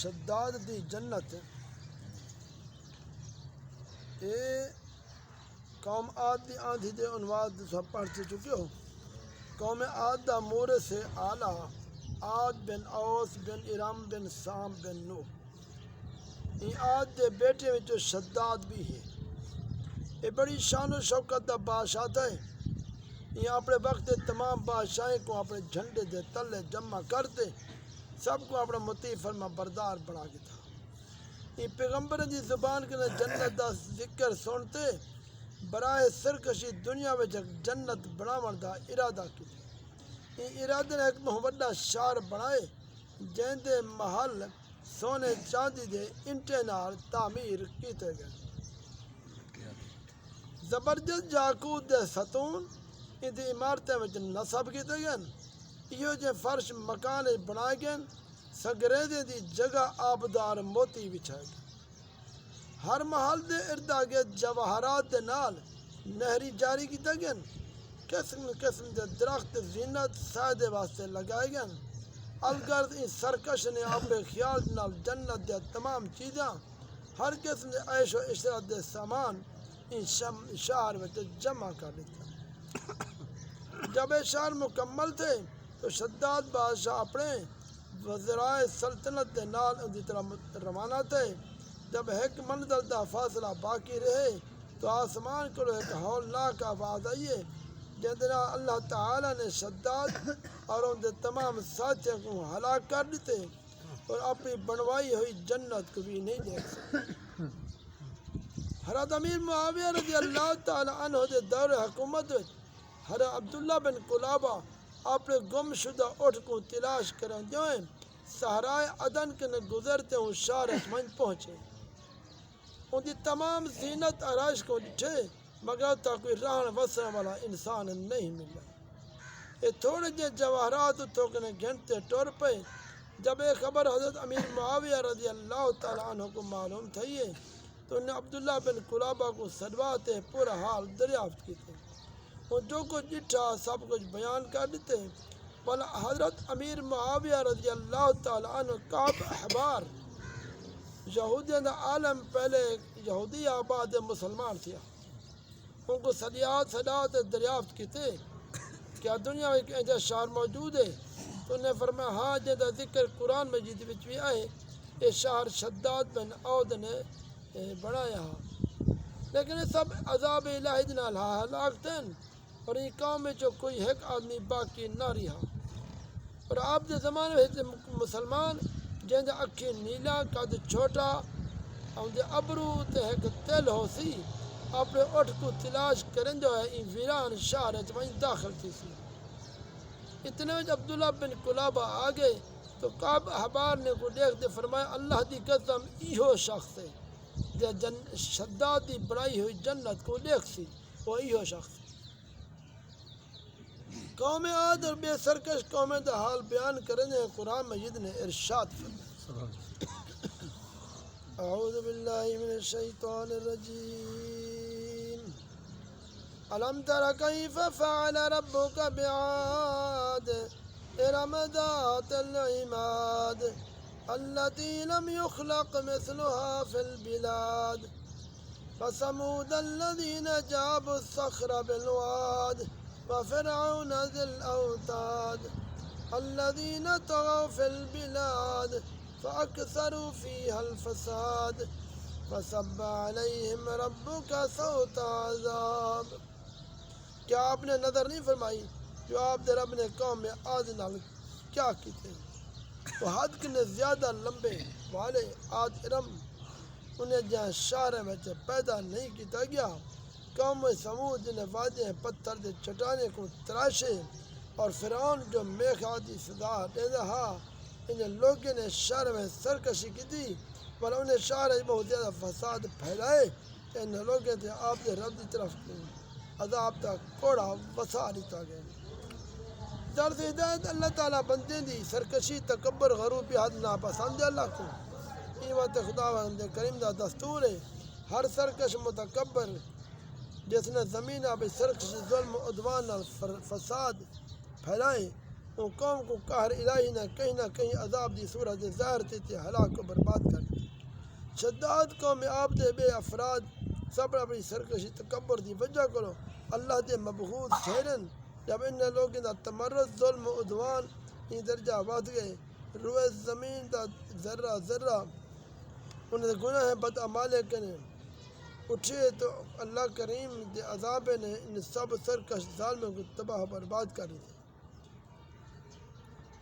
شداد دی جنت اے قوم عاد دی آندھی دے عنوان سب پڑھ چکے ہو. قوم عاد دا مورے سے آلہ عاد بن اوس بن ارم بن سام بن نوح. این عاد دے بیٹے وچ شداد بھی ہے. یہ بڑی شان و شوکت دا بادشاہ ہے. یہ اپنے وقت دے تمام بادشاہیں کو اپنے جھنڈے دے تلے جمع کرتے سب کو اپنا مطیع فرما بردار بنا کے تھا. یہ پیغمبر دی زبان کے جنت دا ذکر سنتے برائے سرکشی دنیا میں جنت بناون دا ارادہ کیتا. یہ ارادے نے ایک محمدہ شہر بنائے جن دے محل سونے چاندی دے انٹے نال تعمیر کیتے گئے. زبردست یاقوت دے ستون ان دی عمارتیں وچ نصب کیتے گئے. یہ جے فرش مکان بنائے گئے. سنگریزے دی جگہ آبدار موتی بچھائے گئے. ہر محل دے ارد گرد جواہرات دے نال نہری جاری کیتے گئے. قسم قسم دے درخت زینت سائے واسطے لگائے گئے. الگرد ان سرکش نے اپنے خیال نال جنت دے تمام چیزاں ہر قسم دے عیش و عشرت دے سامان ان شہر میں جمع کر لیتا. جب یہ شہر مکمل تھے تو شداد بادشاہ اپنے وزرائے سلطنت دے نال ان کی طرح روانہ تھے. جب ایک منزل دا فاصلہ باقی رہے تو آسمان کو ایک ہولناک آواز آئیے جن اللہ تعالیٰ نے شداد اور ان کے تمام ساتھیوں کو ہلاک کر دیتے اور اپنی بنوائی ہوئی جنت کو بھی نہیں دیکھ سکتے. حضرت امیر معاویہ رضی اللہ تعالیٰ عنہ دے دور حکومت حضرت عبداللہ بن قلابہ اپنے گم شدہ اٹھ کو تلاش کریں جو صحرائے عدن کے گزرتے ہوں شہر احمد پہنچے. ان کی تمام زینت آرائش کو ڈٹھے مگر تا کوئی رہن وسن والا انسان نہیں ملا. یہ تھوڑے جے جواہرات تھوکنے گھنٹے ٹور پے. جب یہ خبر حضرت امیر معاویہ رضی اللہ تعالیٰ عنہ کو معلوم تھی تو انہیں عبداللہ بن قلابہ کو سلواتے پورا حال دریافت کیتے. وہ جو کچھ ڈٹھا سب کچھ بیان کر دیتے. بل حضرت امیر معاویہ رضی اللہ تعالیٰ عنہ کعب احبار یہودیوں دا عالم پہلے یہودی آباد مسلمان تھیا. ان کو صدیات دریافت کیتے کیا دنیا میں ایک شہر موجود ہے تو انہیں فرمایا ہاں جہاں ذکر قرآن مجید وچ بھی آئے یہ شہر شداد بن عود نے بنایا. لیکن یہ سب عذاب الہی دے نال ہلاک تھن اور ان قوم میں جو کوئی ایک آدمی باقی نہ رہا. اور آپ کے زمانے میں مسلمان جن دے اکھی نیلا قد چھوٹا ان دے ابرو تے ایک تل ہو سی اپنے اٹھ کو تلاش کریں جو ہے ان ویران شہر میں داخل تھی سی. اتنے وچ عبداللہ بن قلابہ آگے تو کعب احبار نے کو دیکھتے فرمایا اللہ دی قسم ایہو شخص ہے جو شداد دی بنائی ہوئی جنت کو دیکھ سی وہ ایہو شخص ہے. قوم عاد اور بے سرکش قومیں دا حال بیان کرنے قرآن مجید نے ارشاد فرمایا اعوذ باللہ من الشیطان الرجیم الم تر کیف فعل ربک بعاد ارم ذات العماد التي لم يخلق مثلها في البلاد فثمود الذين جابوا الصخر بالواد وفرعون ذي الأوتاد الذين طغوا في البلاد فأكثروا فيها الفساد فصب عليهم ربك صوت عذاب. کیا آپ نے نظر نہیں فرمائی جو آپ دے رب نے قوم میں عاد نال کیا کیتے. وہ حد کنے زیادہ لمبے والے عاد ارم انہیں جہاں شہر میں پیدا نہیں کیتا گیا. قوم سمود جنہیں وادیاں پتھر دے چٹانے کو تراشے اور فرعون جو میخ آدھی صدا دینا ہاں انہیں لوگوں نے شہر میں سرکشی کی تھی پر انہیں شہر بہت زیادہ فساد پھیلائے کہ ان لوگوں سے آپ کے رب کی طرف عذاب تک کوڑا وسا لیتا گیا. درس ہدایت اللہ تعالیٰ بندے دی سرکشی تکبر غروبی حد ناپسند اللہ کو قیمت خدا و کریم دا دستور ہے. ہر سرکش متکبر جس نے زمین اب سرکش ظلم و عدوان اور فساد پھیلائے وہ قوم کو قہر الہی نہ کہیں عذاب دی صورت ظاہر تھی ہلاک و برباد کر دی شداد قوم آپ دے بے افراد سب اپنی سرکشی تکبر دی وجہ کرو اللہ دے مبغوض ٹھہرن جب ان لوگوں دا تمرد ظلم و عدوان این درجہ ود گئے روئے زمین دا ذرہ ذرہ انہیں گناہ بد عمالے کنے اٹھے تو اللہ کریم دے عذاب نے ان سب سرکش ظالموں کو تباہ و برباد کر دی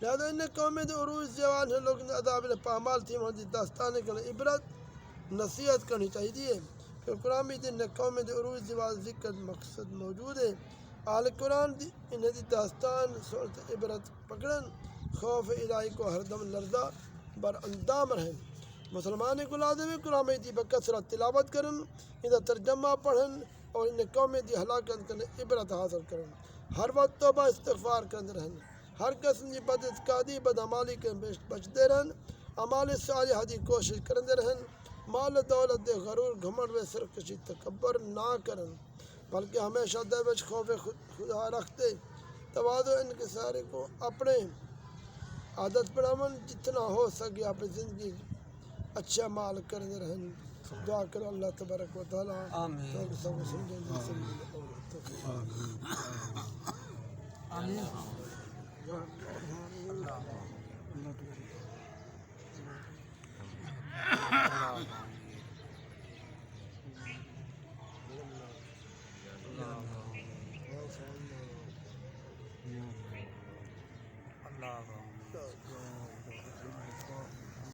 لہذا ان قومیں دے عروج جوان ہیں لوگ عذاب نے پامال تھی وہاں دی داستانے کرنے عبرت نصیحت کرنی چاہیے کہ قرآن میں ان قومیں دے عروج جوان ذکر مقصد موجود ہے اہل قرآن دی انہیں دی داستان صورت عبرت پکڑن خوف الہی کو ہر دم لرزہ بر اندام رہیں مسلمان کو لازم ہے قرآن میں دی بکثرت تلاوت کرن ان ترجمہ پڑھن اور ان قومیں دی ہلاکت کرنے عبرت حاصل کرن ہر وقت توبہ استغفار کرن رہن ہر قسم کی بد اعتقادی بدعمالی کے بچتے رہن اعمال صالحہ دی کوشش کرتے رہن مال دولت دے غرور گھمنڈ و سرکشی تکبر نہ کرن بلکہ ہمیشہ دل وچ خوف خدا رکھتے تواضع انکساری کو اپنے عادت بناون جتنا ہو سکے اپنی زندگی اچھا مال کرتے رہن دعا کرو اللہ تبارک و تعالیٰ آمین